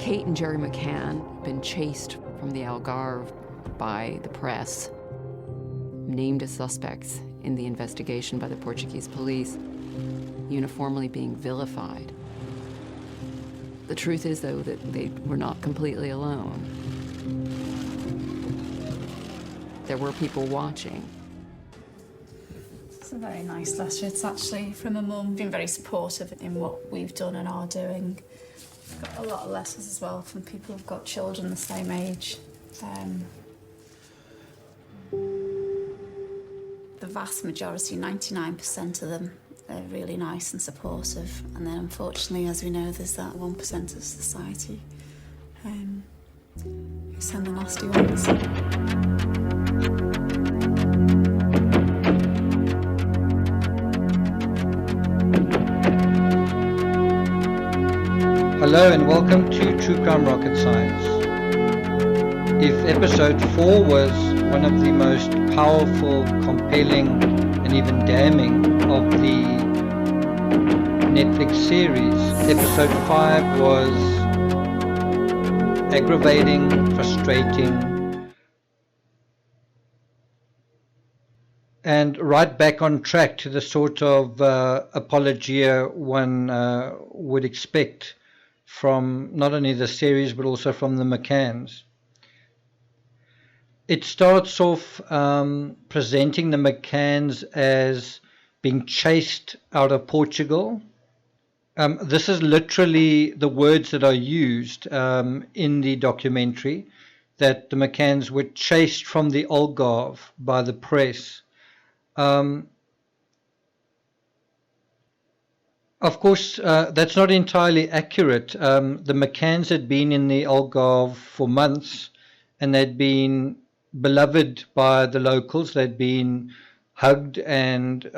Kate and Jerry McCann have been chased from the Algarve by the press, named as suspects in the investigation by the Portuguese police, uniformly being vilified. The truth is, though, that they were not completely alone. There were people watching. It's a very nice letter. It's actually from a mum, been very supportive in what we've done and are doing. Got a lot of letters as well from people who've got children the same age. The vast majority, 99% of them, are really nice and supportive. And then unfortunately, as we know, there's that 1% of society who send the nasty ones. Hello and welcome to True Crime Rocket Science. If episode 4 was one of the most powerful, compelling and even damning of the Netflix series, episode 5 was aggravating, frustrating, and right back on track to the sort of apologia one would expect from not only the series but also from the McCanns. It starts off presenting the McCanns as being chased out of Portugal. This is literally the words that are used in the documentary, that the McCanns were chased from the Algarve by the press. Of course, that's not entirely accurate. The McCanns had been in the Algarve for months, and they'd been beloved by the locals. They'd been hugged and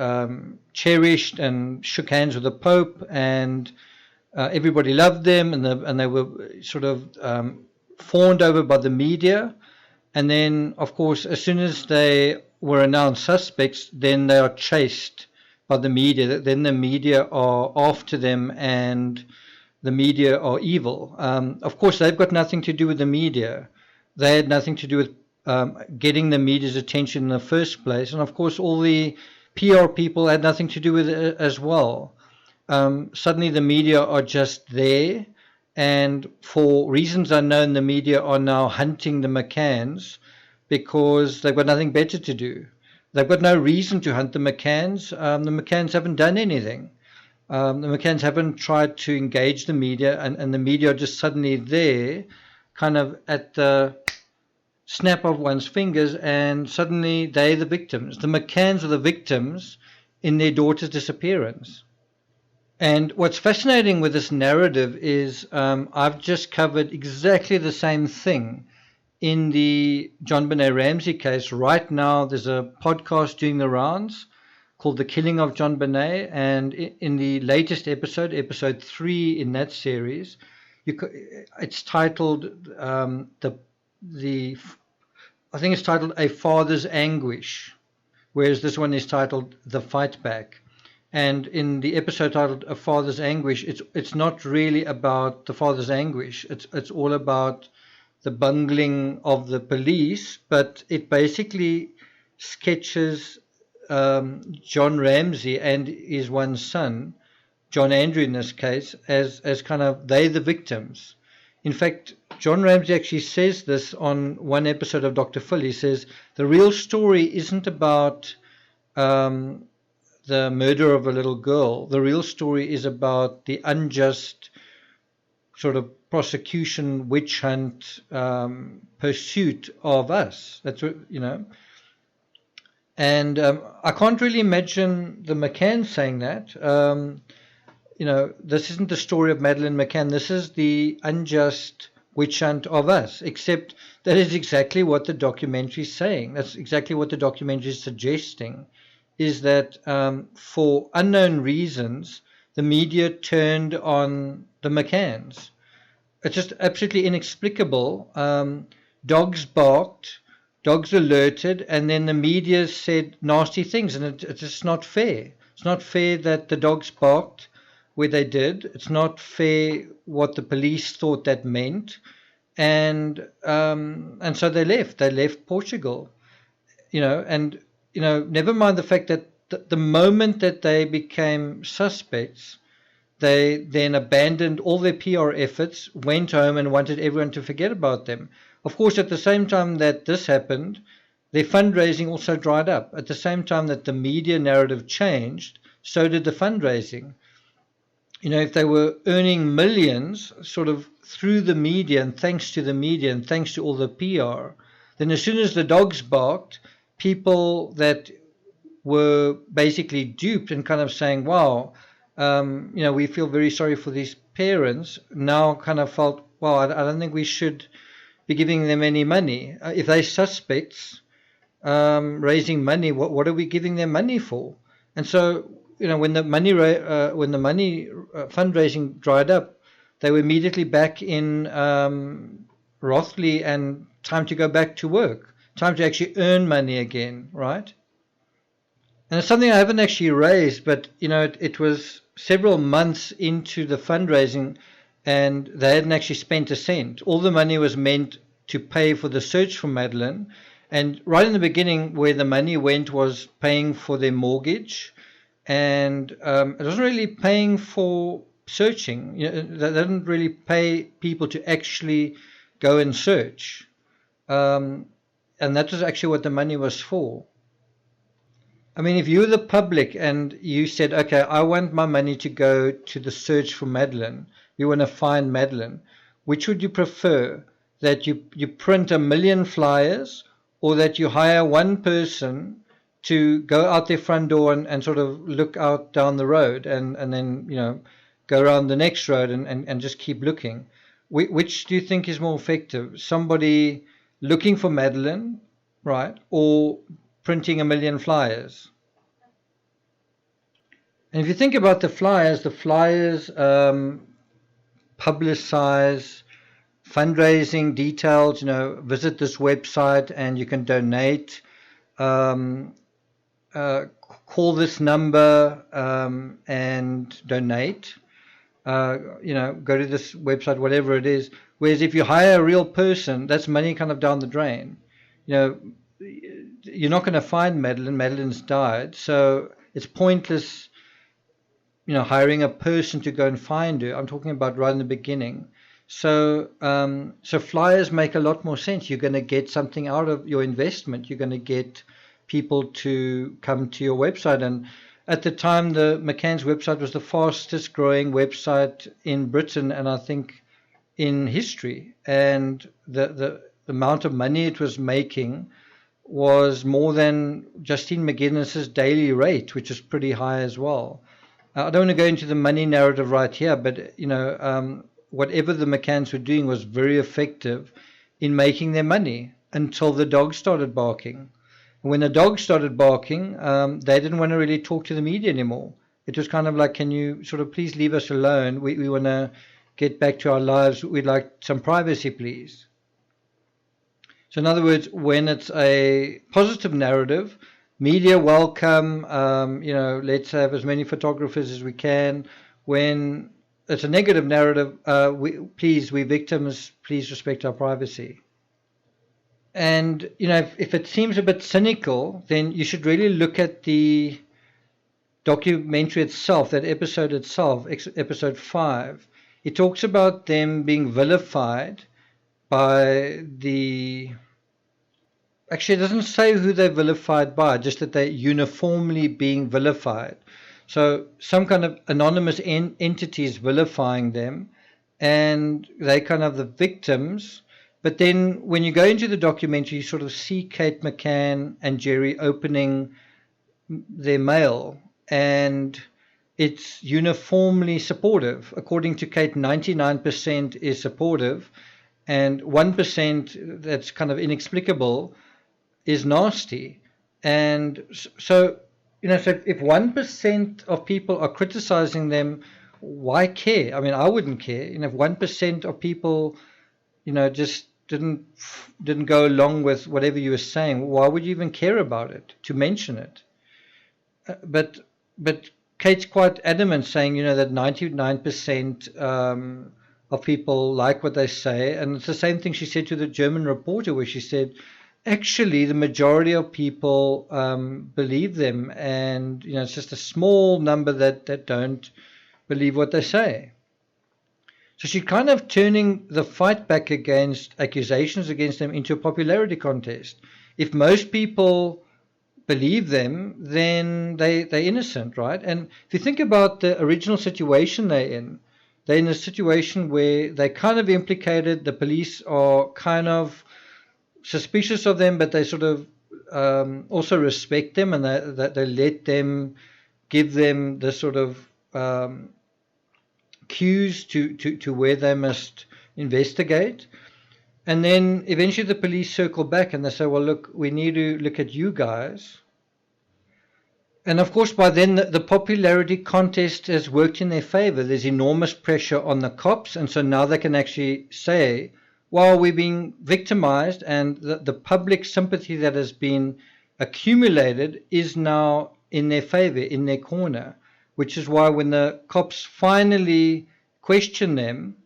cherished and shook hands with the Pope, and everybody loved them, and they were sort of fawned over by the media. And then, of course, as soon as they were announced suspects, then they are chased by the media. Then the media are after them, and the media are evil. Of course, they've got nothing to do with the media. They had nothing to do with getting the media's attention in the first place. And of course, all the PR people had nothing to do with it as well. Suddenly the media are just there, and for reasons unknown, the media are now hunting the McCanns because they've got nothing better to do. They've got no reason to hunt the McCanns. The McCanns haven't done anything. The McCanns haven't tried to engage the media, and the media are just suddenly there, kind of at the snap of one's fingers, and suddenly they're the victims. The McCanns are the victims in their daughter's disappearance. And what's fascinating with this narrative is I've just covered exactly the same thing in the John Benet Ramsey case. Right now, there's a podcast doing the rounds called The Killing of John Benet, and in the latest episode, episode 3 in that series, it's titled I think it's titled A Father's Anguish, whereas this one is titled The Fight Back. And in the episode titled A Father's Anguish, it's not really about the father's anguish. It's all about the bungling of the police, but it basically sketches John Ramsey and his one son, John Andrew in this case, as kind of they the victims. In fact, John Ramsey actually says this on one episode of Dr. Phil. He says the real story isn't about the murder of a little girl. The real story is about the unjust sort of prosecution, witch hunt, pursuit of us. That's what, you know. And I can't really imagine the McCanns saying that. You know, this isn't the story of Madeleine McCann. This is the unjust witch hunt of us, except that is exactly what the documentary is saying. That's exactly what the documentary is suggesting, is that for unknown reasons, the media turned on the McCanns. It's just absolutely inexplicable. Dogs barked, dogs alerted, and then the media said nasty things, and it's just not fair. It's not fair that the dogs barked where they did. It's not fair what the police thought that meant. And so they left. They left Portugal, and never mind the fact that the moment that they became suspects, they then abandoned all their PR efforts, went home and wanted everyone to forget about them. Of course, at the same time that this happened, their fundraising also dried up. At the same time that the media narrative changed, so did the fundraising. If they were earning millions sort of through the media and thanks to the media and thanks to all the PR, then as soon as the dogs barked, people that were basically duped and kind of saying, wow, we feel very sorry for these parents, now kind of felt, well, I don't think we should be giving them any money. If they're suspects raising money, what are we giving them money for? And so, when the money fundraising dried up, they were immediately back in Rothley, and time to go back to work, time to actually earn money again, right? And it's something I haven't actually raised, but it was several months into the fundraising, and they hadn't actually spent a cent. All the money was meant to pay for the search for Madeleine, and right in the beginning, where the money went was paying for their mortgage, and it wasn't really paying for searching. They didn't really pay people to actually go and search, and that was actually what the money was for. I mean, if you were the public and you said, okay, I want my money to go to the search for Madeleine, you want to find Madeleine, which would you prefer? That you print 1 million flyers, or that you hire one person to go out their front door and sort of look out down the road and then, go around the next road and just keep looking? Which do you think is more effective? Somebody looking for Madeleine, right, or printing 1 million flyers? And if you think about the flyers publicize fundraising details, visit this website and you can donate, call this number and donate, go to this website, whatever it is. Whereas if you hire a real person, that's money kind of down the drain. You're not going to find Madeleine. Madeleine's died, so it's pointless, hiring a person to go and find her. I'm talking about right in the beginning. So flyers make a lot more sense. You're going to get something out of your investment. You're going to get people to come to your website. And at the time, the McCanns website was the fastest growing website in Britain, and I think in history. And the amount of money it was making was more than Justine McGuinness's daily rate, which is pretty high as well. I don't want to go into the money narrative right here, but whatever the McCanns were doing was very effective in making their money until the dogs started barking. And when the dogs started barking, they didn't want to really talk to the media anymore. It was kind of like, can you sort of please leave us alone? We want to get back to our lives. We'd like some privacy, please. So in other words, when it's a positive narrative, media welcome, let's have as many photographers as we can. When it's a negative narrative, we victims, please respect our privacy. And, if it seems a bit cynical, then you should really look at the documentary itself, that episode itself, episode 5. It talks about them being vilified by actually, it doesn't say who they're vilified by, just that they're uniformly being vilified. So some kind of anonymous entity is vilifying them, and they kind of the victims. But then when you go into the documentary, you sort of see Kate McCann and Jerry opening their mail, and it's uniformly supportive. According to Kate, 99% is supportive, and 1% that's kind of inexplicable is nasty. And so, so if 1% of people are criticizing them, why care? I mean, I wouldn't care. If 1% of people, just didn't go along with whatever you were saying, why would you even care about it, to mention it? But Kate's quite adamant, saying, that 99% of people like what they say. And it's the same thing she said to the German reporter, where she said, actually, the majority of people believe them. And, it's just a small number that don't believe what they say. So she's kind of turning the fight back against accusations against them into a popularity contest. If most people believe them, then they're innocent, right? And if you think about the original situation they're in a situation where they kind of implicated, the police are kind of suspicious of them, but they sort of also respect them, and they let them give them the sort of cues to where they must investigate. And then eventually the police circle back and they say, well, look, we need to look at you guys. And of course, by then, the popularity contest has worked in their favor. There's enormous pressure on the cops. And so now they can actually say, well, we're being victimized, and the public sympathy that has been accumulated is now in their favor, in their corner, which is why when the cops finally question them,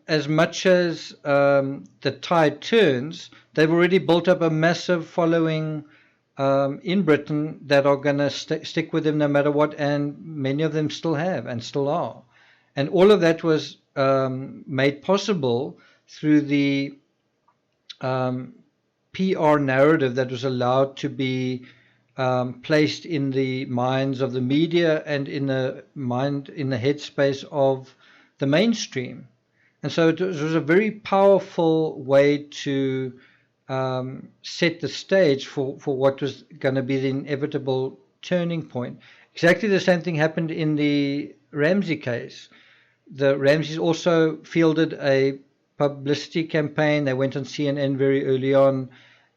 as much as the tide turns, they've already built up a massive following in Britain that are going to stick with them no matter what, and many of them still have and still are. And all of that was made possible through the PR narrative that was allowed to be placed in the minds of the media and in the headspace of the mainstream. And so it was a very powerful way to set the stage for what was going to be the inevitable turning point. Exactly the same thing happened in the Ramsey case. The Ramseys also fielded a publicity campaign. They went on CNN very early on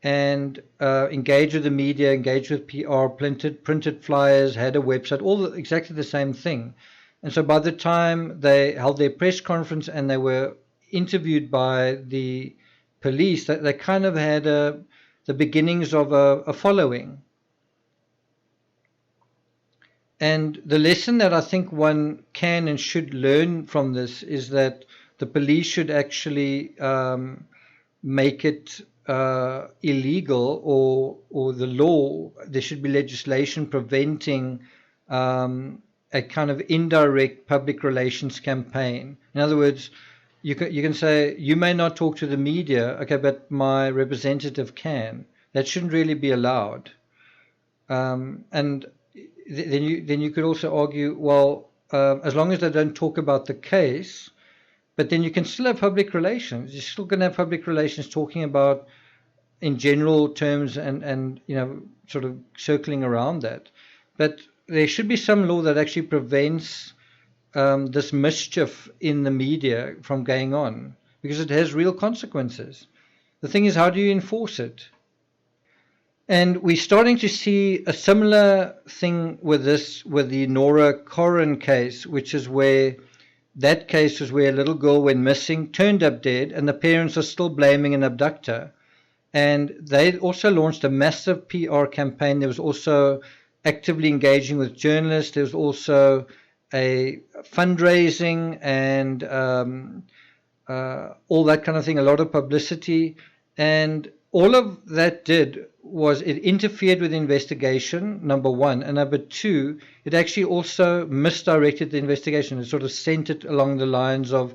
and engaged with the media, engaged with PR, printed flyers, had a website, exactly the same thing. And so by the time they held their press conference and they were interviewed by the police, they kind of had the beginnings of a following. And the lesson that I think one can and should learn from this is that the police should actually make it illegal, or the law, there should be legislation preventing a kind of indirect public relations campaign. In other words, you can say, you may not talk to the media, okay, but my representative can. That shouldn't really be allowed. And then you could also argue, well, as long as they don't talk about the case, but then you can still have public relations. You're still going to have public relations talking about, in general terms, and sort of circling around that. But there should be some law that actually prevents this mischief in the media from going on, because it has real consequences. The thing is, how do you enforce it? And we're starting to see a similar thing with the Nora Corrin case, which is where that case was where a little girl went missing, turned up dead, and the parents are still blaming an abductor. And they also launched a massive PR campaign. There was also actively engaging with journalists. There was also a fundraising and all that kind of thing, a lot of publicity. And all of that did was it interfered with the investigation, number one. And number two, it actually also misdirected the investigation. It sort of sent it along the lines of,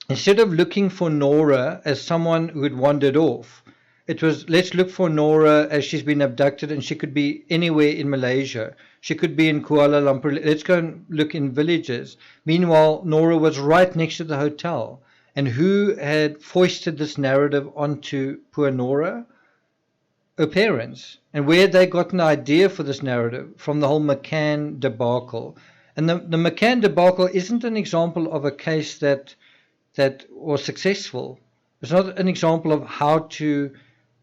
instead of looking for Nora as someone who had wandered off, it was, let's look for Nora as she's been abducted, and she could be anywhere in Malaysia. She could be in Kuala Lumpur. Let's go and look in villages. Meanwhile, Nora was right next to the hotel. And who had foisted this narrative onto poor Nora? Her parents. And where had they got an idea for this narrative? From the whole McCann debacle. And the McCann debacle isn't an example of a case that was successful. It's not an example of how to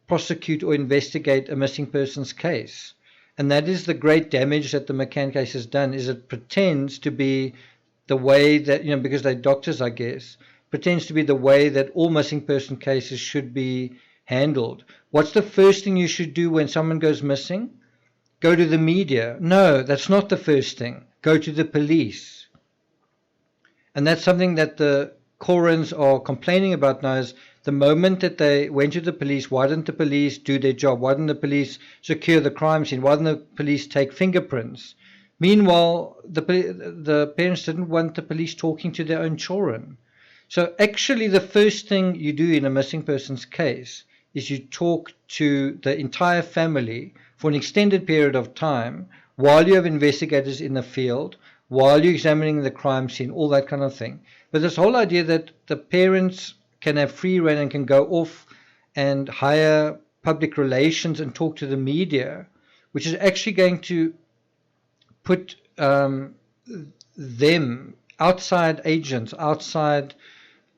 prosecute or investigate a missing persons case. And that is the great damage that the McCann case has done, is it pretends to be the way that, because they're doctors, I guess, pretends to be the way that all missing person cases should be handled. What's the first thing you should do when someone goes missing? go to the media. No, that's not the first thing. Go to the police. And that's something that the Corans are complaining about now, is the moment that they went to the police, why didn't the police do their job? Why didn't the police secure the crime scene? Why didn't the police take fingerprints? Meanwhile, the parents didn't want the police talking to their own children. So actually the first thing you do in a missing persons case is you talk to the entire family for an extended period of time while you have investigators in the field, while you're examining the crime scene, all that kind of thing. But this whole idea that the parents can have free rein and can go off and hire public relations and talk to the media, which is actually going to put them, outside agents, outside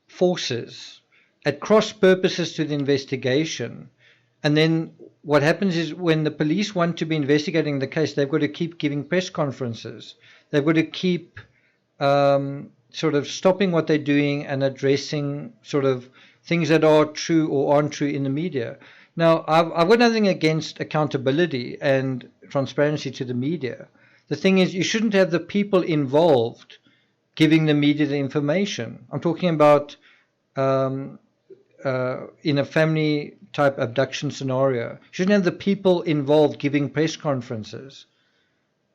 forces, at cross purposes to the investigation. And then what happens is when the police want to be investigating the case, they've got to keep giving press conferences. They've got to keep sort of stopping what they're doing and addressing sort of things that are true or aren't true in the media. Now, I've got nothing against accountability and transparency to the media. The thing is, you shouldn't have the people involved giving the media the information. I'm talking about in a family type abduction scenario. You shouldn't have the people involved giving press conferences.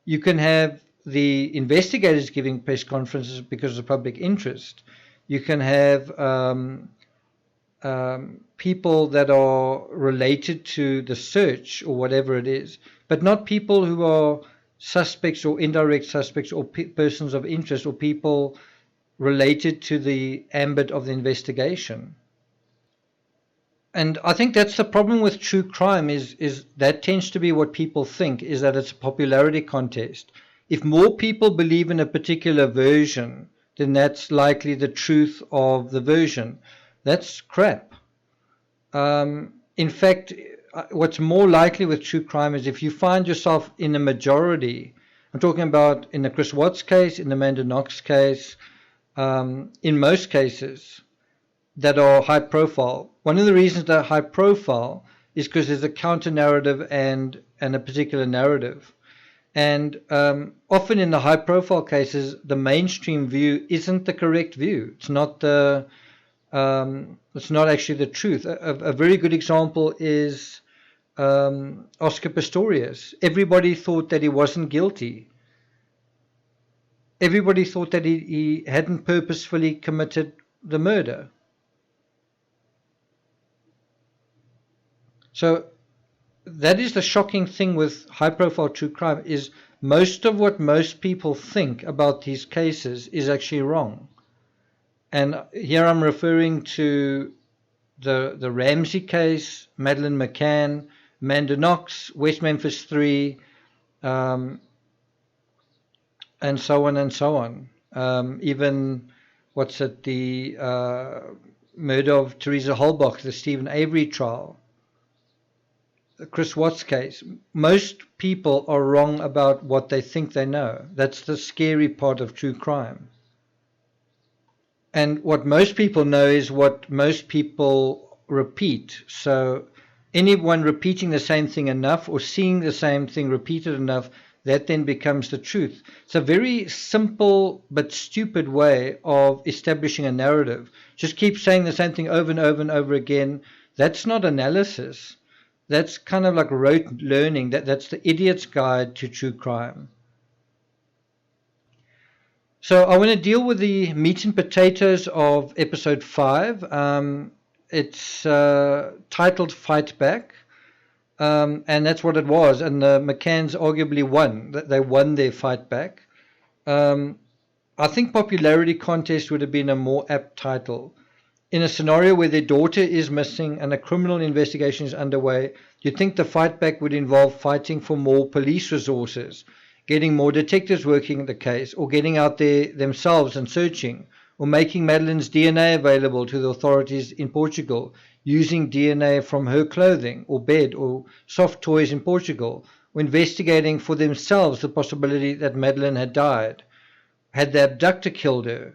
You can have the investigators giving press conferences because of public interest. You can have people that are related to the search or whatever it is, but not people who are suspects or indirect suspects or persons of interest or people related to the ambit of the investigation. And I think that's the problem with true crime, is that tends to be what people think, is that it's a popularity contest. If more people believe in a particular version, then that's likely the truth of the version. That's crap. In fact, what's more likely with true crime is if you find yourself in a majority. I'm talking about in the Chris Watts case, in the Amanda Knox case, in most cases that are high profile. One of the reasons they're high profile is because there's a counter narrative and a particular narrative. And often in the high profile cases, the mainstream view isn't the correct view. It's not actually the truth. A very good example is Oscar Pistorius. Everybody thought that he wasn't guilty. Everybody thought that he hadn't purposefully committed the murder. So that is the shocking thing with high-profile true crime, is most of what most people think about these cases is actually wrong. And here I'm referring to the Ramsey case, Madeleine McCann, Amanda Knox, West Memphis 3, and so on and so on. Even, the murder of Teresa Halbach, the Stephen Avery trial, the Chris Watts case. Most people are wrong about what they think they know. That's the scary part of true crime. And what most people know is what most people repeat. So anyone repeating the same thing enough or seeing the same thing repeated enough, that then becomes the truth. It's a very simple but stupid way of establishing a narrative. Just keep saying the same thing over and over and over again. That's not analysis. That's kind of like rote learning. That's the idiot's guide to true crime. So I want to deal with the meat and potatoes of episode 5. It's titled Fight Back. And that's what it was. And the McCanns arguably won. They won their fight back. I think Popularity Contest would have been a more apt title. In a scenario where their daughter is missing and a criminal investigation is underway, you'd think the fight back would involve fighting for more police resources, getting more detectives working the case, or getting out there themselves and searching, or making Madeleine's DNA available to the authorities in Portugal, using DNA from her clothing or bed or soft toys in Portugal, or investigating for themselves the possibility that Madeleine had died. Had the abductor killed her?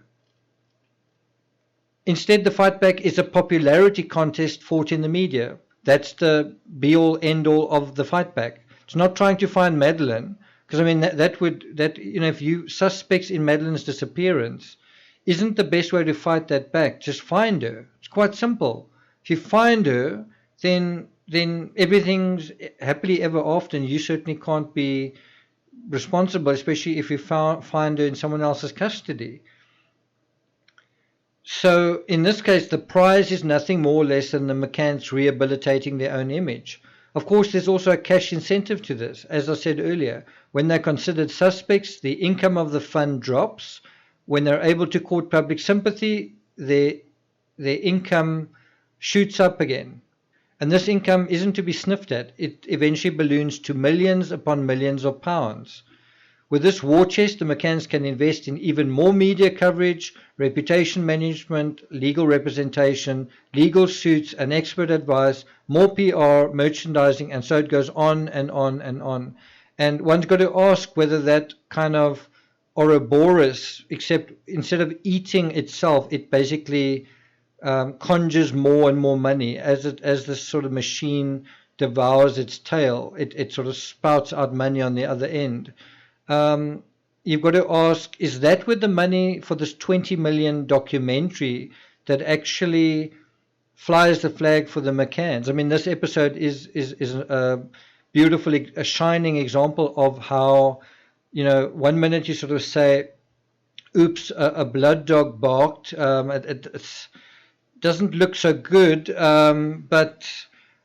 Instead, the fight back is a popularity contest fought in the media. That's the be-all, end-all of the fight back. It's not trying to find Madeleine, because I mean that if you suspects in Madeleine's disappearance, isn't the best way to fight that back just find her? It's quite simple. If you find her, then everything's happily ever after, and you certainly can't be responsible, especially if you find her in someone else's custody. So in this case, the prize is nothing more or less than the McCanns rehabilitating their own image. Of course, there's also a cash incentive to this. As I said earlier, when they're considered suspects, the income of the fund drops. When they're able to court public sympathy, their income shoots up again. And this income isn't to be sniffed at. It eventually balloons to millions upon millions of pounds. With this war chest, the McCanns can invest in even more media coverage, reputation management, legal representation, legal suits and expert advice, more PR, merchandising, and so it goes on and on and on. And one's got to ask whether that kind of Ouroboros, except instead of eating itself, it basically conjures more and more money as this sort of machine devours its tail. It sort of spouts out money on the other end. You've got to ask, is that where the money for this 20 million documentary that actually flies the flag for the McCanns? I mean, this episode is a beautiful, a shining example of how, 1 minute you sort of say, oops, a blood dog barked. It doesn't look so good, but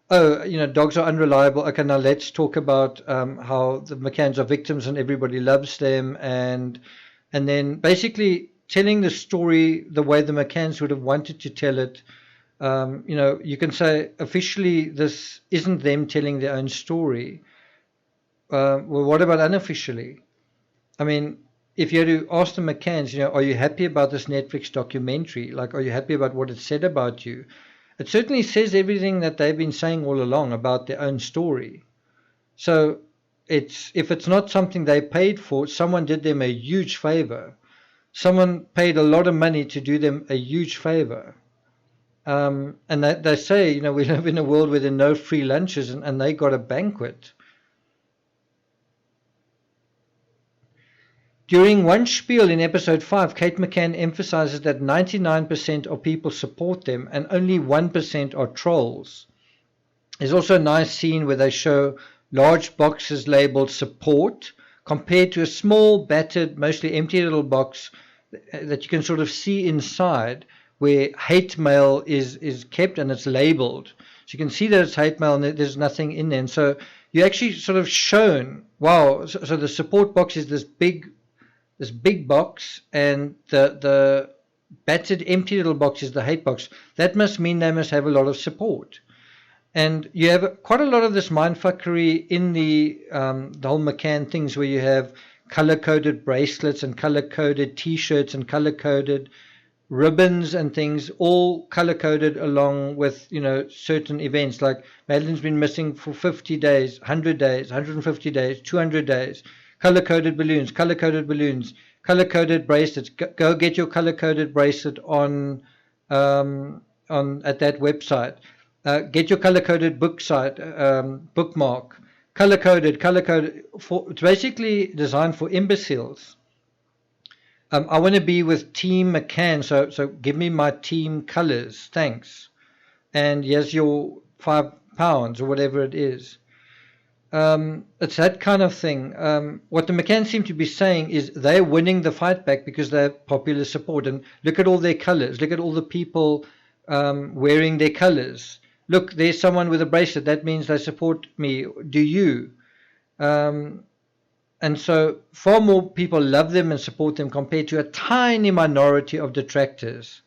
dogs are unreliable. Okay, now let's talk about how the McCanns are victims and everybody loves them, and then basically telling the story the way the McCanns would have wanted to tell it. You can say officially this isn't them telling their own story. Well, what about unofficially? I mean, if you had to ask the McCanns, are you happy about this Netflix documentary? Like, are you happy about what it said about you? It certainly says everything that they've been saying all along about their own story. So if it's not something they paid for, someone did them a huge favor. Someone paid a lot of money to do them a huge favor. And they say, we live in a world where there are no free lunches, and they got a banquet. During one spiel in episode 5, Kate McCann emphasizes that 99% of people support them and only 1% are trolls. There's also a nice scene where they show large boxes labeled support compared to a small, battered, mostly empty little box that you can sort of see inside where hate mail is kept and it's labeled. So you can see that it's hate mail and there's nothing in there. And so you actually sort of shown, wow, so the support box is this big box, and the battered empty little box is the hate box. That must mean they must have a lot of support. And you have quite a lot of this mindfuckery in the whole McCann things, where you have color-coded bracelets and color-coded T-shirts and color-coded ribbons and things, all color-coded along with certain events. Like Madeleine's been missing for 50 days, 100 days, 150 days, 200 days. Color-coded balloons, color-coded bracelets. Go get your color-coded bracelet on at that website. Get your color-coded bookmark. Color-coded. It's basically designed for imbeciles. I want to be with Team McCann, so give me my team colors, thanks. And here's your £5 or whatever it is. It's that kind of thing. What the McCanns seem to be saying is they're winning the fight back because they have popular support. And look at all their colors. Look at all the people wearing their colors. Look, there's someone with a bracelet. That means they support me. Do you? And so far more people love them and support them compared to a tiny minority of detractors.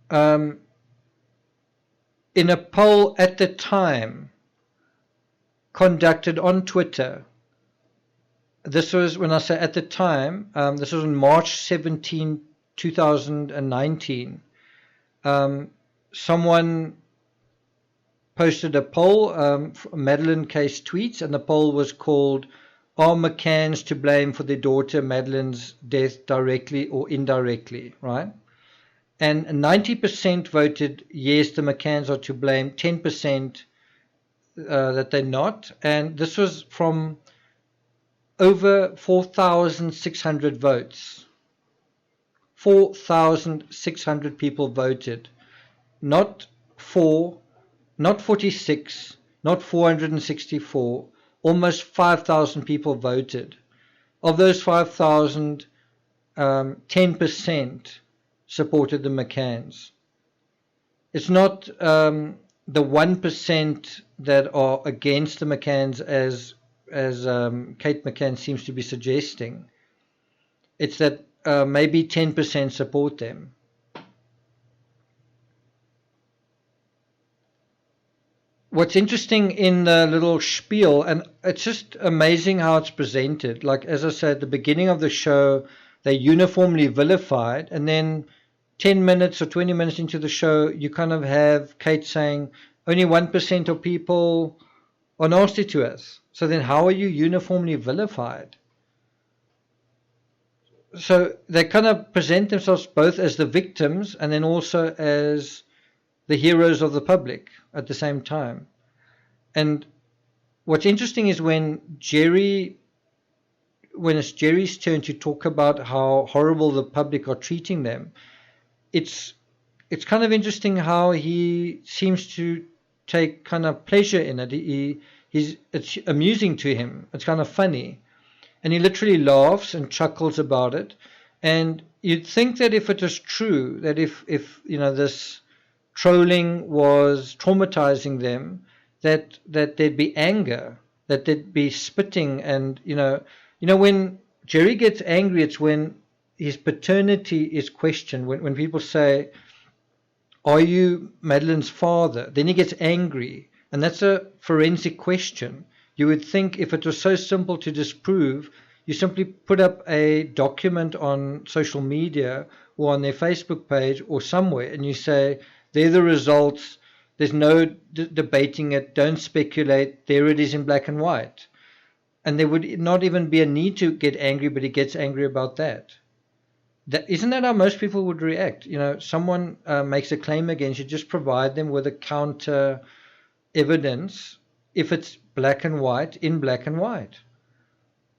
In a poll at the time conducted on Twitter, this was, when I say at the time, this was on March 17, 2019, someone posted a poll, Madeleine Case tweets, and the poll was called, "Are McCanns to blame for their daughter Madeleine's death directly or indirectly?" Right? and 90% voted yes, the McCanns are to blame, 10% that they're not. And this was from over 4,600 votes. 4,600 people voted. Not 4, not 46, not 464, almost 5,000 people voted. Of those 5,000, 10% supported the McCanns. It's not the 1% that are against the McCanns as Kate McCann seems to be suggesting. It's that maybe 10% support them. What's interesting in the little spiel, and it's just amazing how it's presented. Like, as I said, at the beginning of the show, they're uniformly vilified, and then 10 minutes or 20 minutes into the show, you kind of have Kate saying, only 1% of people are nasty to us. So then how are you uniformly vilified? So they kind of present themselves both as the victims and then also as the heroes of the public at the same time. And what's interesting is when it's Jerry's turn to talk about how horrible the public are treating them, it's kind of interesting how he seems to take kind of pleasure in it. It's amusing to him. It's kind of funny. And he literally laughs and chuckles about it. And you'd think that if it was true, that if this trolling was traumatizing them, that there'd be anger, that there'd be spitting. And, when Jerry gets angry, it's when his paternity is questioned. When people say, are you Madeline's father? Then he gets angry. And that's a forensic question. You would think if it was so simple to disprove, you simply put up a document on social media or on their Facebook page or somewhere, and you say, they're the results, there's no debating it, don't speculate, there it is in black and white. And there would not even be a need to get angry, but he gets angry about that. Isn't that how most people would react? Someone makes a claim against you, just provide them with a counter evidence if it's black and white, in black and white.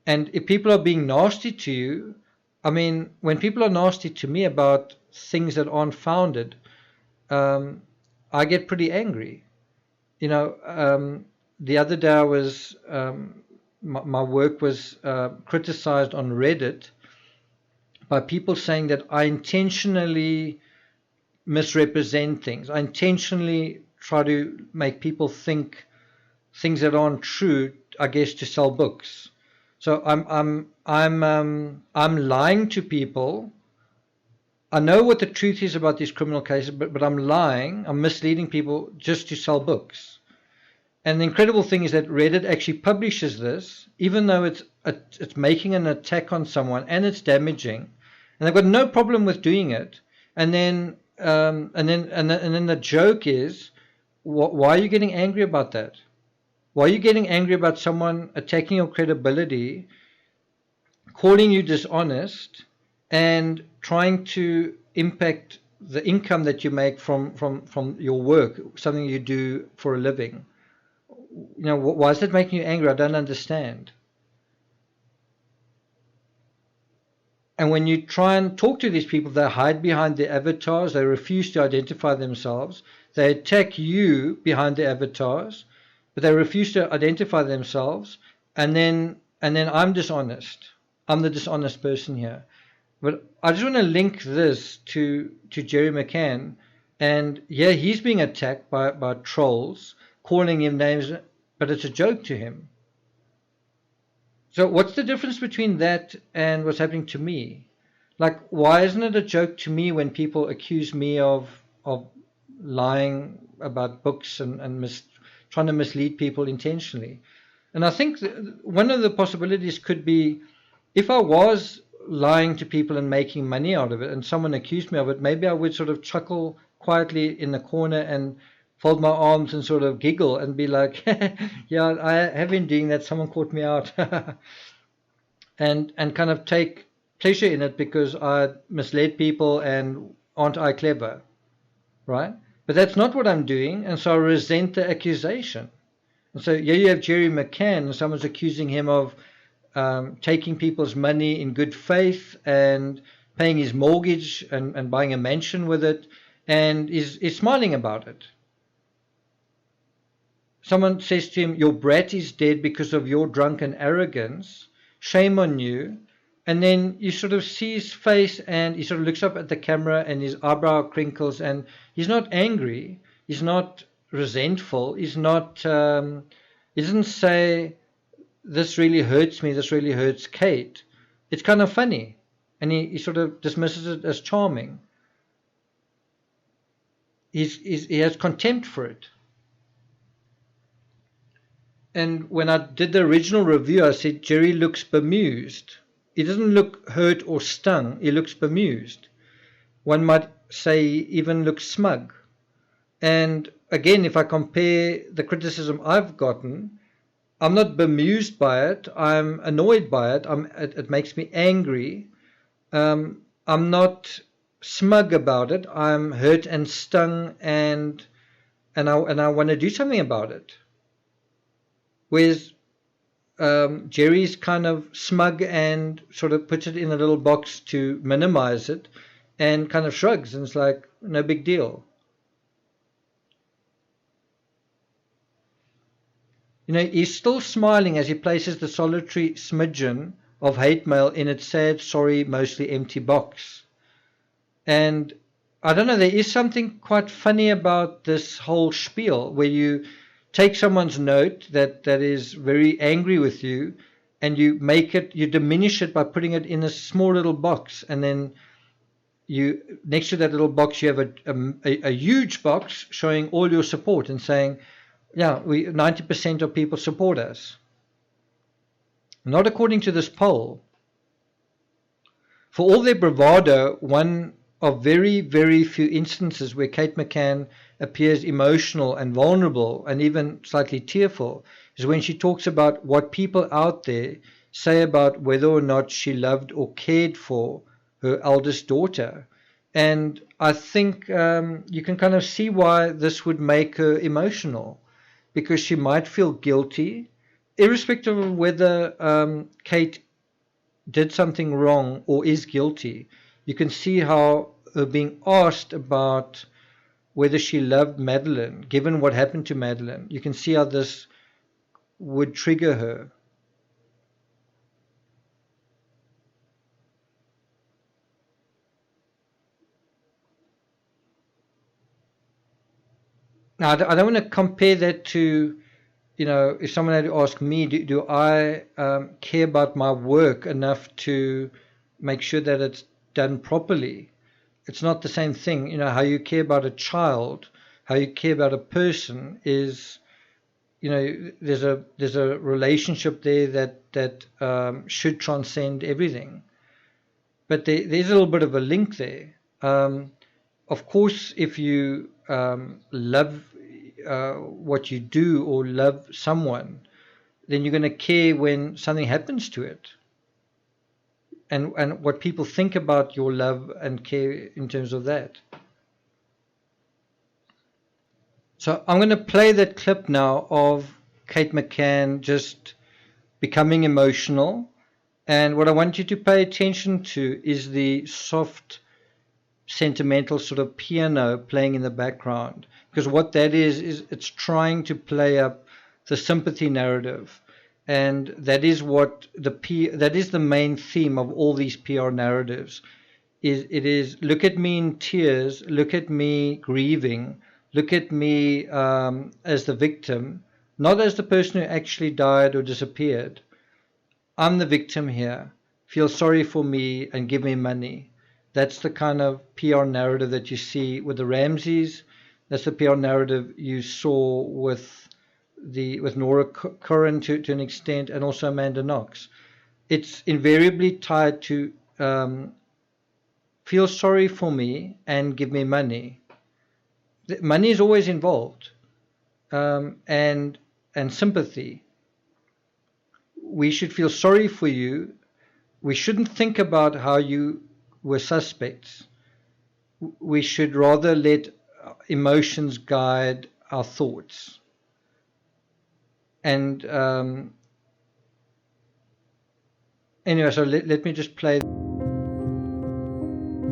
And if people are being nasty to you, I mean, when people are nasty to me about things that aren't founded, I get pretty angry. The other day I was, my work was criticized on Reddit by people saying that I intentionally misrepresent things. I intentionally try to make people think things that aren't true, I guess, to sell books. So I'm lying to people. I know what the truth is about these criminal cases, but I'm lying. I'm misleading people just to sell books. And the incredible thing is that Reddit actually publishes this, even though it's making an attack on someone and it's damaging, and they've got no problem with doing it. And then the joke is, why are you getting angry about that? Why are you getting angry about someone attacking your credibility, calling you dishonest, and trying to impact the income that you make from your work, something you do for a living? Why is that making you angry? I don't understand. And when you try and talk to these people, they hide behind their avatars. They refuse to identify themselves. They attack you behind their avatars, but they refuse to identify themselves. And then I'm dishonest. I'm the dishonest person here. But I just want to link this to Jerry McCann. And yeah, he's being attacked by trolls, calling him names, but it's a joke to him. So what's the difference between that and what's happening to me? Like, why isn't it a joke to me when people accuse me of lying about books and trying to mislead people intentionally? And I think one of the possibilities could be, if I was lying to people and making money out of it and someone accused me of it, maybe I would sort of chuckle quietly in the corner and fold my arms and sort of giggle and be like, yeah, I have been doing that, someone caught me out. and kind of take pleasure in it because I misled people and aren't I clever, right? But that's not what I'm doing, and so I resent the accusation. And so here you have Jerry McCann, and someone's accusing him of taking people's money in good faith and paying his mortgage and buying a mansion with it, and is smiling about it. Someone says to him, your brat is dead because of your drunken arrogance, shame on you. And then you sort of see his face, and he sort of looks up at the camera, and his eyebrow crinkles, and he's not angry, he's not resentful, he's not, he doesn't say, this really hurts me, this really hurts Kate. It's kind of funny, and he sort of dismisses it as charming. He has contempt for it. And when I did the original review, I said Jerry looks bemused. He doesn't look hurt or stung, he looks bemused. One might say he even looks smug. And again, if I compare the criticism I've gotten, I'm not bemused by it, I'm annoyed by it, it makes me angry. I'm not smug about it, I'm hurt and stung, and I want to do something about it. Whereas Jerry's kind of smug and sort of puts it in a little box to minimize it and kind of shrugs and it's like, no big deal. You know, he's still smiling as he places the solitary smidgen of hate mail in its sad, sorry, mostly empty box. And I don't know, there is something quite funny about this whole spiel where you take someone's note that is very angry with you, and you diminish it by putting it in a small little box, and then you next to that little box you have a huge box showing all your support and saying, yeah, 90% of people support us. Not according to this poll. For all their bravado, one of very, very few instances where Kate McCann appears emotional and vulnerable and even slightly tearful is when she talks about what people out there say about whether or not she loved or cared for her eldest daughter. And I think you can kind of see why this would make her emotional, because she might feel guilty, irrespective of whether Kate did something wrong or is guilty. You can see how her being asked about whether she loved Madeline, given what happened to Madeline, you can see how this would trigger her. Now, I don't want to compare that to, you know, if someone had to ask me, do I care about my work enough to make sure that it's done properly? It's not the same thing. You know, how you care about a child, how you care about a person is, you know, there's a relationship there that should transcend everything. But there's a little bit of a link there. Of course, if you love what you do or love someone, then you're going to care when something happens to it. And what people think about your love and care in terms of that. So I'm going to play that clip now of Kate McCann just becoming emotional. And what I want you to pay attention to is the soft, sentimental sort of piano playing in the background. Because what that is it's trying to play up the sympathy narrative. And that is what that is the main theme of all these PR narratives. It is look at me in tears, look at me grieving, look at me as the victim, not as the person who actually died or disappeared. I'm the victim here. Feel sorry for me and give me money. That's the kind of PR narrative that you see with the Ramseys. That's the PR narrative you saw with Nora Curran to an extent, and also Amanda Knox. It's invariably tied to feel sorry for me and give me money. Money is always involved, and sympathy. We should feel sorry for you. We shouldn't think about how you were suspects. we should rather let emotions guide our thoughts. And anyway, so let me just play.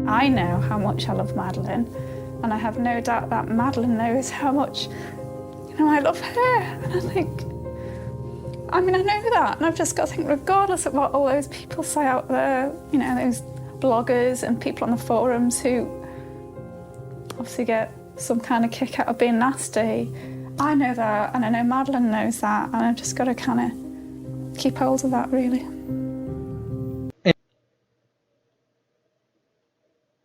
I know how much I love Madeline, and I have no doubt that Madeline knows how much, I love her. And I know that, and I've just got to think, regardless of what all those people say out there, those bloggers and people on the forums who obviously get some kind of kick out of being nasty, I know that, and I know Madeline knows that, and I've just got to kind of keep hold of that, really.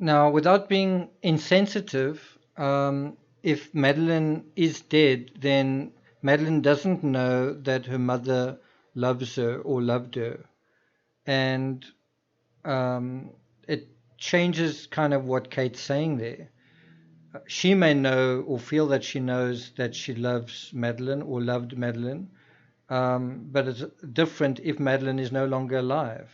Now, without being insensitive, if Madeline is dead, then Madeline doesn't know that her mother loves her or loved her. And it changes kind of what Kate's saying there. She may know or feel that she knows that she loves Madeline or loved Madeline, but it's different if Madeline is no longer alive.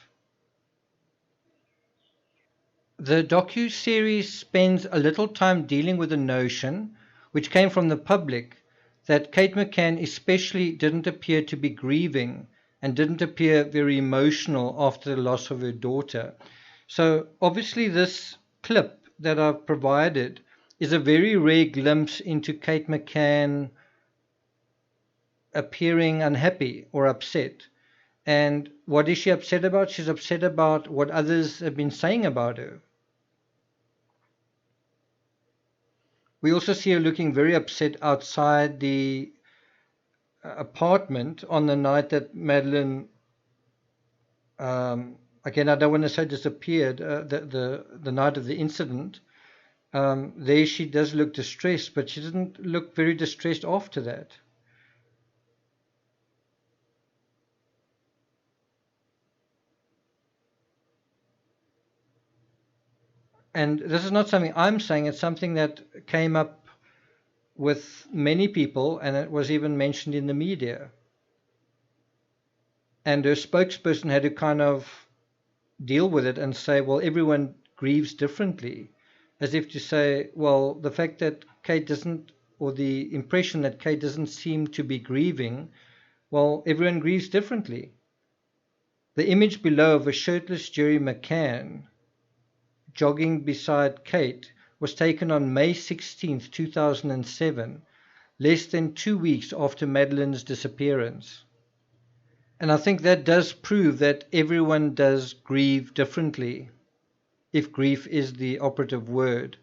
The docu-series spends a little time dealing with the notion, which came from the public, that Kate McCann especially didn't appear to be grieving and didn't appear very emotional after the loss of her daughter. So obviously this clip that I've provided is a very rare glimpse into Kate McCann appearing unhappy or upset. And what is she upset about? She's upset about what others have been saying about her. We also see her looking very upset outside the apartment on the night that Madeline, again, I don't want to say disappeared, the night of the incident. There she does look distressed, but she didn't look very distressed after that. And this is not something I'm saying, it's something that came up with many people, and it was even mentioned in the media. And her spokesperson had to kind of deal with it and say, well, everyone grieves differently, as if to say, well, the fact that Kate doesn't, or the impression that Kate doesn't seem to be grieving, well, everyone grieves differently. The image below of a shirtless Jerry McCann jogging beside Kate was taken on May 16, 2007, less than 2 weeks after Madeline's disappearance. And I think that does prove that everyone does grieve differently, if grief is the operative word.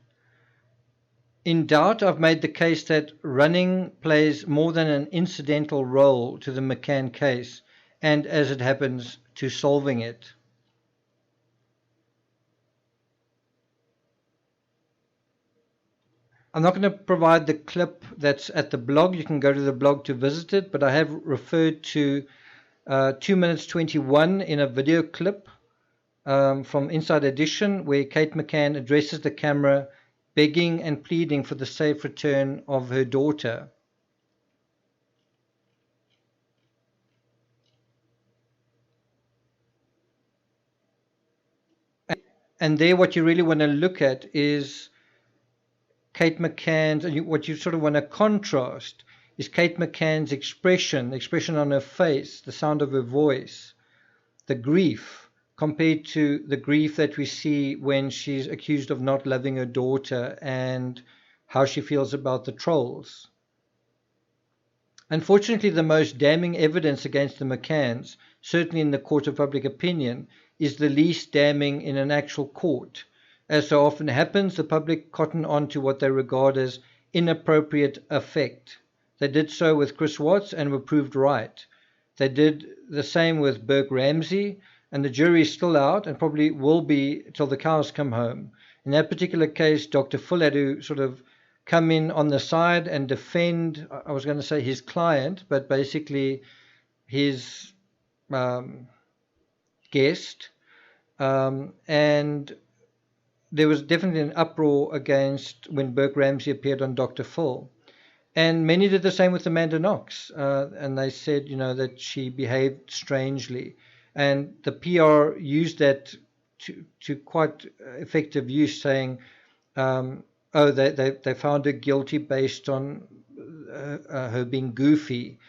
In doubt, I've made the case that running plays more than an incidental role to the McCann case, and as it happens, to solving it. I'm not going to provide the clip that's at the blog. You can go to the blog to visit it, but I have referred to 2 minutes 21 in a video clip from Inside Edition, where Kate McCann addresses the camera, begging and pleading for the safe return of her daughter. And there what you really want to look at is Kate McCann's, and what you sort of want to contrast is Kate McCann's expression, the expression on her face, the sound of her voice, the grief, compared to the grief that we see when she's accused of not loving her daughter and how she feels about the trolls. Unfortunately, the most damning evidence against the McCanns, certainly in the court of public opinion, is the least damning in an actual court. As so often happens, the public cotton on to what they regard as inappropriate affect. They did so with Chris Watts and were proved right. They did the same with Burke Ramsey, and the jury is still out and probably will be till the cows come home. In that particular case, Dr. Full had to sort of come in on the side and defend, I was going to say his client, but basically his guest. And there was definitely an uproar against when Burke Ramsey appeared on Dr. Phil. And many did the same with Amanda Knox. And they said, that she behaved strangely. And the PR used that to quite effective use, saying They found her guilty based on her being goofy,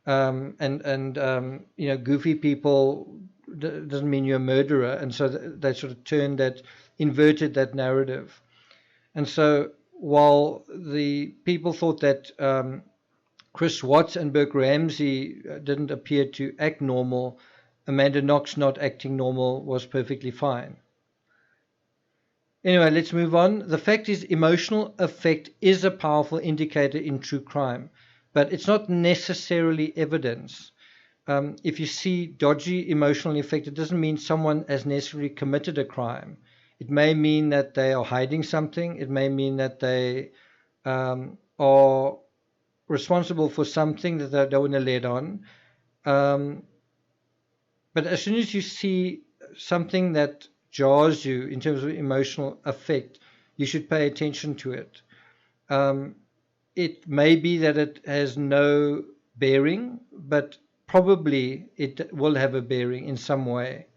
goofy people doesn't mean you're a murderer, and so they sort of inverted that narrative. And so while the people thought that Chris Watts and Burke Ramsey didn't appear to act normal, Amanda Knox not acting normal was perfectly fine. Anyway, let's move on. The fact is, emotional affect is a powerful indicator in true crime, but it's not necessarily evidence. If you see dodgy emotional effect, it doesn't mean someone has necessarily committed a crime. It may mean that they are hiding something. It may mean that they are responsible for something that they don't want to let on. But as soon as you see something that jars you in terms of emotional effect, you should pay attention to it. It may be that it has no bearing, but probably it will have a bearing in some way.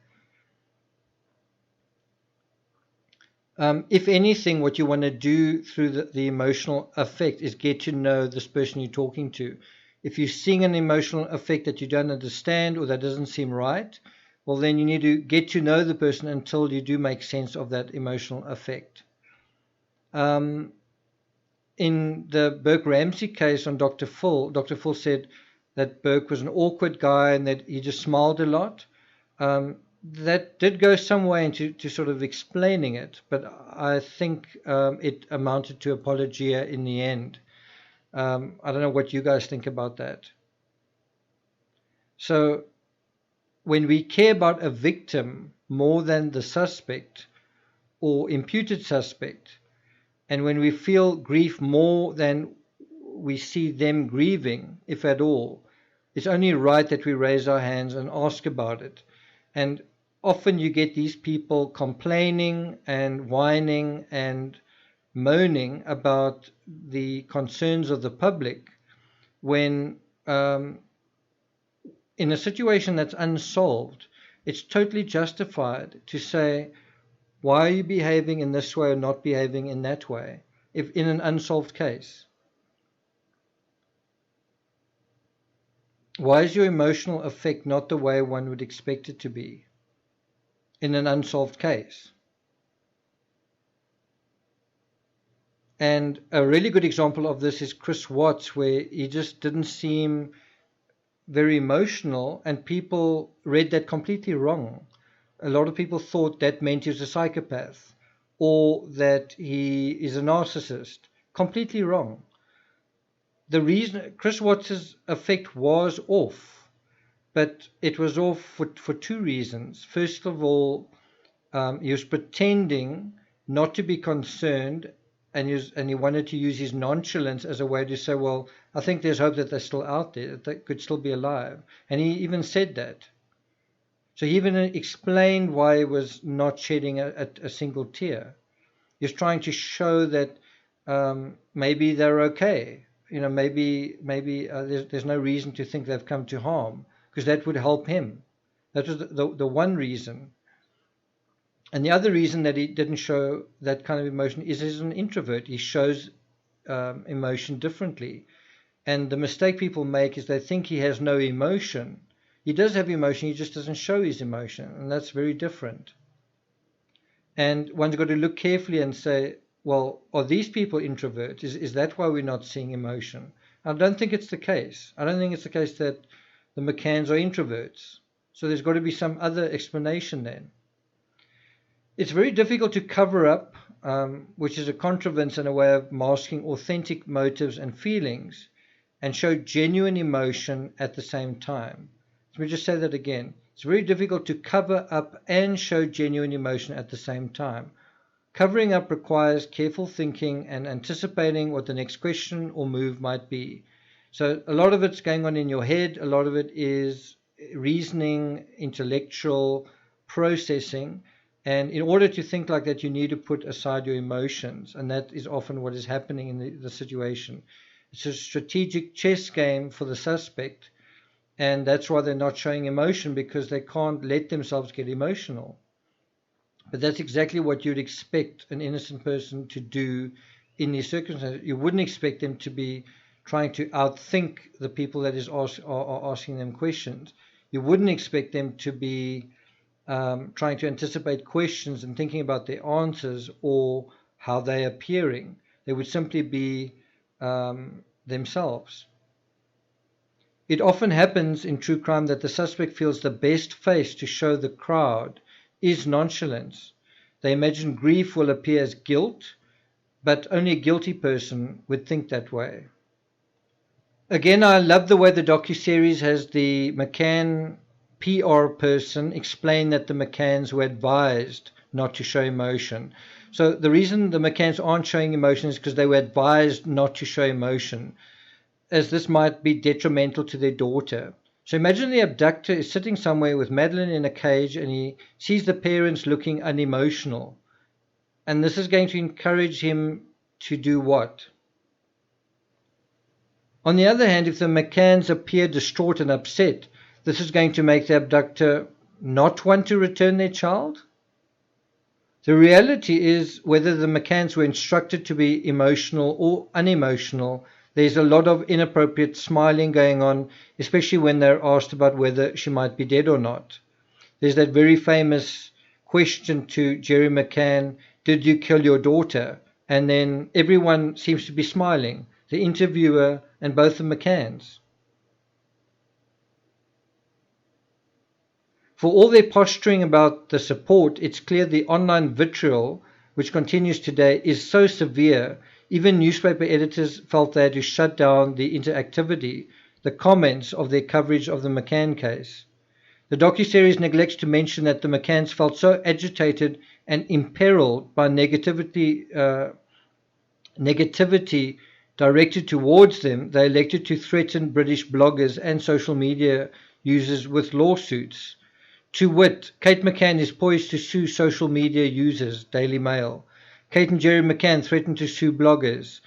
If anything, what you want to do through the emotional effect is get to know this person you're talking to. If you're seeing an emotional effect that you don't understand or that doesn't seem right, well, then you need to get to know the person until you do make sense of that emotional effect. In the Burke Ramsey case on Dr. Phil said that Burke was an awkward guy and that he just smiled a lot. That did go some way into sort of explaining it, but I think it amounted to apologia in the end. I don't know what you guys think about that. So when we care about a victim more than the suspect or imputed suspect, and when we feel grief more than we see them grieving, if at all, it's only right that we raise our hands and ask about it. And often you get these people complaining and whining and moaning about the concerns of the public when in a situation that's unsolved, it's totally justified to say, why are you behaving in this way or not behaving in that way, if in an unsolved case? Why is your emotional effect not the way one would expect it to be in an unsolved case? And a really good example of this is Chris Watts, where he just didn't seem very emotional, and people read that completely wrong. A lot of people thought that meant he was a psychopath or that he is a narcissist. Completely wrong. The reason Chris Watts' effect was off, but it was off for two reasons. First of all, he was pretending not to be concerned, and he wanted to use his nonchalance as a way to say, well, I think there's hope that they're still out there, that they could still be alive. And he even said that. So he even explained why he was not shedding a single tear. He was trying to show that maybe they're okay. Maybe there's no reason to think they've come to harm, because that would help him. That was the one reason. And the other reason that he didn't show that kind of emotion is he's an introvert. He shows emotion differently. And the mistake people make is they think he has no emotion. He does have emotion, he just doesn't show his emotion. And that's very different. And one's got to look carefully and say, well, are these people introverts? Is that why we're not seeing emotion? I don't think it's the case. I don't think it's the case that the McCanns are introverts. So there's got to be some other explanation then. It's very difficult to cover up, which is a contrivance and a way of masking authentic motives and feelings, and show genuine emotion at the same time. Let me just say that again. It's very difficult to cover up and show genuine emotion at the same time. Covering up requires careful thinking and anticipating what the next question or move might be. So a lot of it's going on in your head. A lot of it is reasoning, intellectual processing. And in order to think like that, you need to put aside your emotions. And that is often what is happening in the situation. It's a strategic chess game for the suspect. And that's why they're not showing emotion, because they can't let themselves get emotional. But that's exactly what you'd expect an innocent person to do in these circumstances. You wouldn't expect them to be trying to outthink the people that are asking them questions. You wouldn't expect them to be trying to anticipate questions and thinking about their answers or how they're appearing. They would simply be themselves. It often happens in true crime that the suspect feels the best face to show the crowd is nonchalance. They imagine grief will appear as guilt, but only a guilty person would think that way. Again, I love the way the docuseries has the McCann PR person explain that the McCanns were advised not to show emotion. So the reason the McCanns aren't showing emotion is because they were advised not to show emotion, as this might be detrimental to their daughter. So imagine the abductor is sitting somewhere with Madeleine in a cage and he sees the parents looking unemotional. And this is going to encourage him to do what? On the other hand, if the McCanns appear distraught and upset, this is going to make the abductor not want to return their child? The reality is, whether the McCanns were instructed to be emotional or unemotional, there's a lot of inappropriate smiling going on, especially when they're asked about whether she might be dead or not. There's that very famous question to Jerry McCann, did you kill your daughter? And then everyone seems to be smiling, the interviewer and both the McCanns. For all their posturing about the support, it's clear the online vitriol, which continues today, is so severe, even newspaper editors felt they had to shut down the interactivity, the comments of their coverage of the McCann case. The docuseries neglects to mention that the McCanns felt so agitated and imperiled by negativity directed towards them, they elected to threaten British bloggers and social media users with lawsuits. To wit, Kate McCann is poised to sue social media users, Daily Mail. Kate and Jerry McCann threatened to sue bloggers.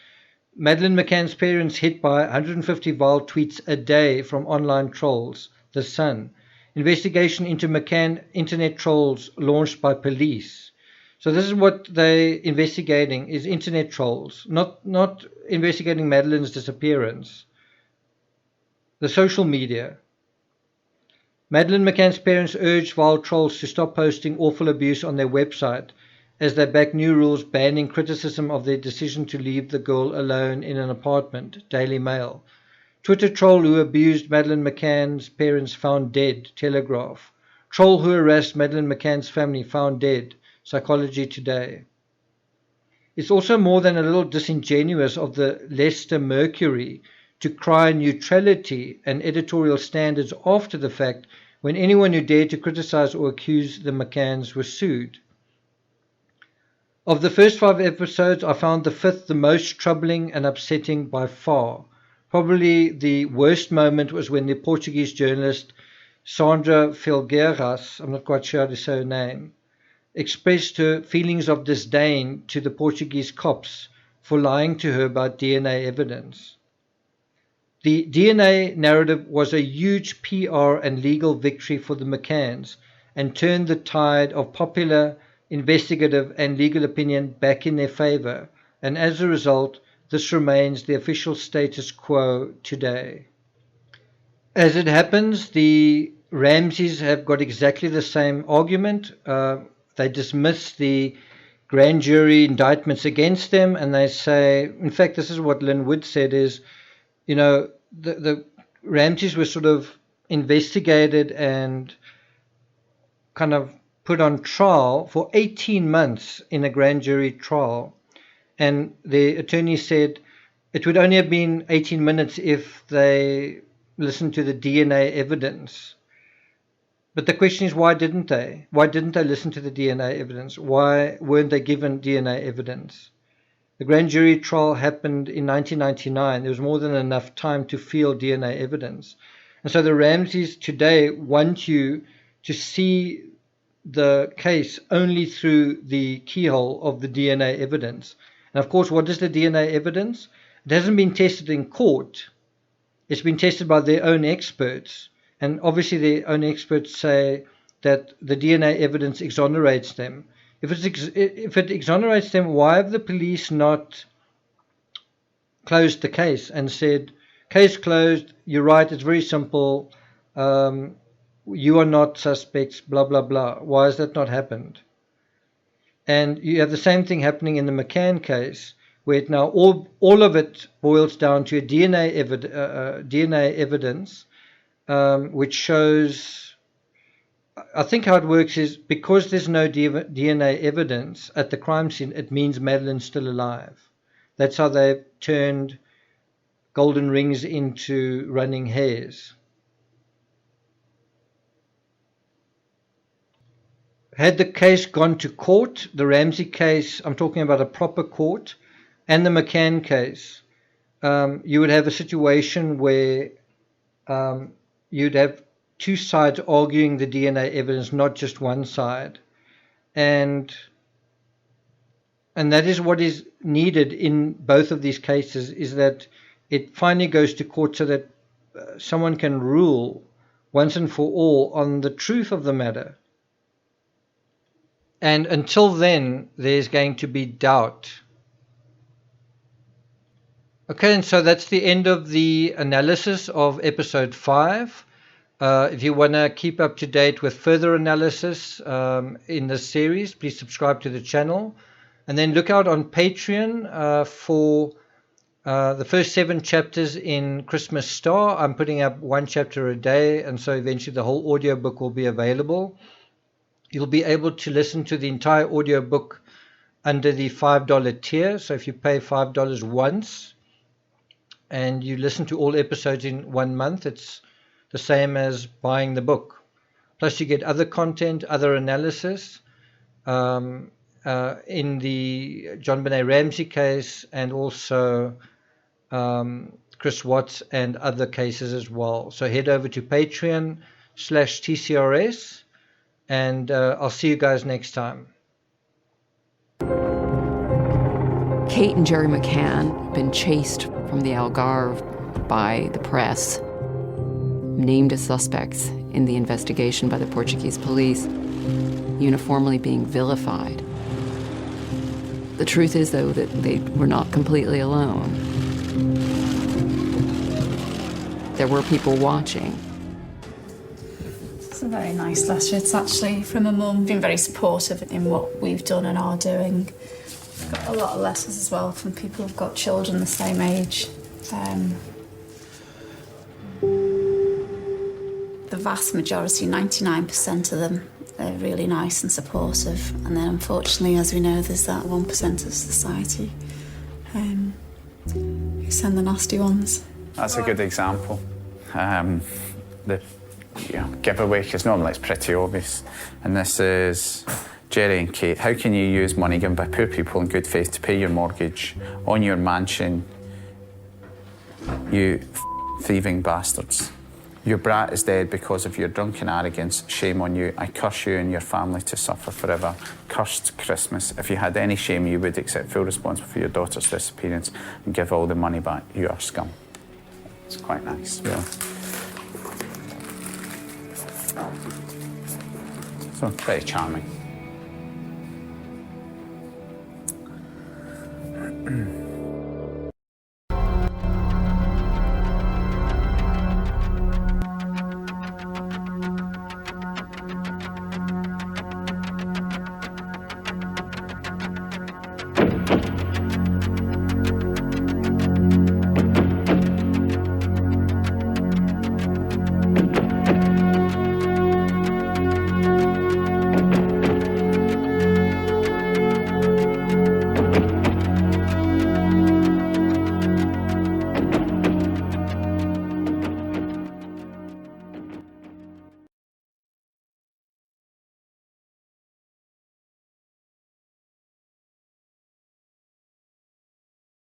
Madeleine McCann's parents hit by 150 vile tweets a day from online trolls, The Sun. Investigation into McCann internet trolls launched by police. So this is what they're investigating, is internet trolls, not investigating Madeleine's disappearance. The social media. Madeleine McCann's parents urged vile trolls to stop posting awful abuse on their website, as they back new rules banning criticism of their decision to leave the girl alone in an apartment, Daily Mail. Twitter troll who abused Madeleine McCann's parents found dead, Telegraph. Troll who harassed Madeleine McCann's family found dead, Psychology Today. It's also more than a little disingenuous of the Leicester Mercury to cry neutrality and editorial standards after the fact, when anyone who dared to criticize or accuse the McCanns was sued. Of the first 5 episodes, I found the 5th the most troubling and upsetting by far. Probably the worst moment was when the Portuguese journalist Sandra Filgueiras, I'm not quite sure how to say her name, expressed her feelings of disdain to the Portuguese cops for lying to her about DNA evidence. The DNA narrative was a huge PR and legal victory for the McCanns and turned the tide of popular, investigative and legal opinion back in their favor, and as a result, this remains the official status quo today. As it happens, the Ramseys have got exactly the same argument. They dismiss the grand jury indictments against them, and they say, in fact, this is what Lynn Wood said, is, you know, the Ramseys were sort of investigated and kind of put on trial for 18 months in a grand jury trial. And the attorney said it would only have been 18 minutes if they listened to the DNA evidence. But the question is, why didn't they? Why didn't they listen to the DNA evidence? Why weren't they given DNA evidence? The grand jury trial happened in 1999. There was more than enough time to field DNA evidence. And so the Ramseys today want you to see the case only through the keyhole of the DNA evidence. And of course, what is the DNA evidence? It hasn't been tested in court. It's been tested by their own experts. And obviously their own experts say that the DNA evidence exonerates them. if it exonerates them, why have the police not closed the case and said, case closed, you're right, it's very simple, you are not suspects, blah, blah, blah. Why has that not happened? And you have the same thing happening in the McCann case, where it now all of it boils down to a DNA evidence, which shows, I think how it works is, because there's no DNA evidence at the crime scene, it means Madeline's still alive. That's how they've turned golden rings into running hares. Had the case gone to court, the Ramsey case, I'm talking about a proper court, and the McCann case, you would have a situation where you'd have two sides arguing the DNA evidence, not just one side. And that is what is needed in both of these cases, is that it finally goes to court so that someone can rule once and for all on the truth of the matter. And until then, there's going to be doubt. Okay, and so that's the end of the analysis of episode 5. If you want to keep up to date with further analysis in this series, please subscribe to the channel. And then look out on Patreon for the first 7 chapters in Christmas Star. I'm putting up 1 chapter a day, and so eventually the whole audiobook will be available. You'll be able to listen to the entire audiobook under the $5 tier. So if you pay $5 once and you listen to all episodes in 1 month, it's the same as buying the book. Plus you get other content, other analysis in the John Benet Ramsey case, and also Chris Watts and other cases as well. So head over to Patreon/TCRS, and I'll see you guys next time. Kate and Jerry McCann have been chased from the Algarve by the press, named as suspects in the investigation by the Portuguese police, uniformly being vilified. The truth is, though, that they were not completely alone. There were people watching. It's a very nice letter. It's actually from a mum, been very supportive in what we've done and are doing. I've got a lot of letters as well from people who've got children the same age. The vast majority, 99% of them, they're really nice and supportive. And then unfortunately, as we know, there's that 1% of society who send the nasty ones. That's a good example. The giveaway, because normally it's pretty obvious. And this is Jerry and Kate. How can you use money given by poor people in good faith to pay your mortgage on your mansion, you thieving bastards? Your brat is dead because of your drunken arrogance. Shame on you. I curse you and your family to suffer forever. Cursed Christmas. If you had any shame, you would accept full responsibility for your daughter's disappearance and give all the money back. You are scum. It's quite nice, really. So, very charming.